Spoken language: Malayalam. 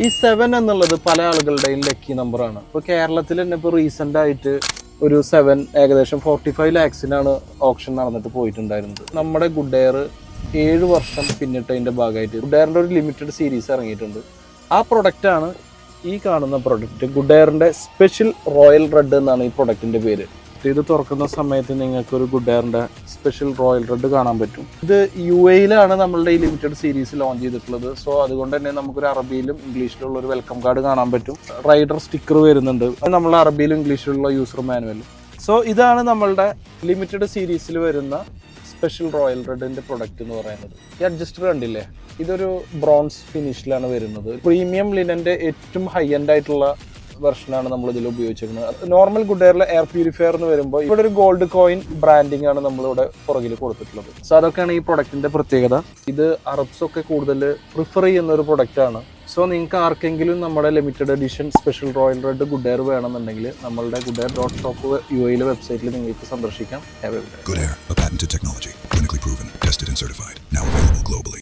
ഈ 7 എന്നുള്ളത് പല ആളുകളുടെയും ലക്കി നമ്പറാണ്. ഇപ്പോൾ കേരളത്തിൽ തന്നെ ഇപ്പോൾ റീസെൻ്റ് ആയിട്ട് ഒരു 7 ഏകദേശം 45 lakhs ഓപ്ഷൻ നടന്നിട്ട് പോയിട്ടുണ്ടായിരുന്നത്. നമ്മുടെ ഗുഡ് എയർ 7 വർഷം പിന്നിട്ടതിൻ്റെ ഭാഗമായിട്ട് ഗുഡ് എയറിൻ്റെ ഒരു ലിമിറ്റഡ് സീരീസ് ഇറങ്ങിയിട്ടുണ്ട്. ആ പ്രൊഡക്റ്റാണ് ഈ കാണുന്ന പ്രൊഡക്റ്റ്. ഗുഡ് എയറിൻ്റെ സ്പെഷ്യൽ റോയൽ റെഡ് എന്നാണ് ഈ പ്രൊഡക്റ്റിൻ്റെ പേര്. ഇത് തുറക്കുന്ന സമയത്ത് നിങ്ങൾക്കൊരു ഗുഡ് എയറിൻ്റെ സ്പെഷ്യൽ റോയൽ റെഡ് കാണാൻ പറ്റും. ഇത് UAE-ലാണ് നമ്മളുടെ ഈ ലിമിറ്റഡ് സീരീസ് ലോഞ്ച് ചെയ്തിട്ടുള്ളത്. സോ അതുകൊണ്ട് തന്നെ നമുക്കൊരു അറബിയിലും ഇംഗ്ലീഷിലുള്ള ഒരു വെൽക്കം കാർഡ് കാണാൻ പറ്റും. റൈഡർ സ്റ്റിക്കർ വരുന്നുണ്ട്. അത് നമ്മൾ അറബിയിലും ഇംഗ്ലീഷിലുള്ള യൂസർ മാനുവൽ. സോ ഇതാണ് നമ്മളുടെ ലിമിറ്റഡ് സീരീസിൽ വരുന്ന സ്പെഷ്യൽ റോയൽ റെഡിൻ്റെ പ്രൊഡക്റ്റ് എന്ന് പറയുന്നത്. ഈ അഡ്ജസ്റ്റർ കണ്ടില്ലേ, ഇതൊരു ബ്രോൺസ് ഫിനിഷിലാണ് വരുന്നത്. പ്രീമിയം ലിനൻ്റെ ഏറ്റവും ഹൈ എൻഡ് ആയിട്ടുള്ള വെർഷനാണ് നമ്മൾ ഇതിൽ ഉപയോഗിച്ചിരിക്കുന്നത്. നോർമൽ ഗുഡ് എയറിലെ എയർ പ്യൂരിഫയർ എന്ന് വരുമ്പോൾ ഇവിടെ ഒരു ഗോൾഡ് കോയിൻ ബ്രാൻഡിംഗ് ആണ് നമ്മളിവിടെ പുറകിൽ കൊടുത്തിട്ടുള്ളത്. സോ അതൊക്കെയാണ് ഈ പ്രൊഡക്റ്റിന്റെ പ്രത്യേകത. ഇത് അറബ്സ് ഒക്കെ കൂടുതൽ പ്രിഫർ ചെയ്യുന്ന ഒരു പ്രൊഡക്റ്റ് ആണ്. സോ നിങ്ങൾക്ക് ആർക്കെങ്കിലും നമ്മുടെ limited edition special royal red good air വേണമെന്നുണ്ടെങ്കിൽ നമ്മളുടെ goodAir.shop UAE വെബ്സൈറ്റിൽ നിങ്ങൾക്ക് സന്ദർശിക്കാം. Good Air, a patented technology, clinically proven, tested and certified, now available globally.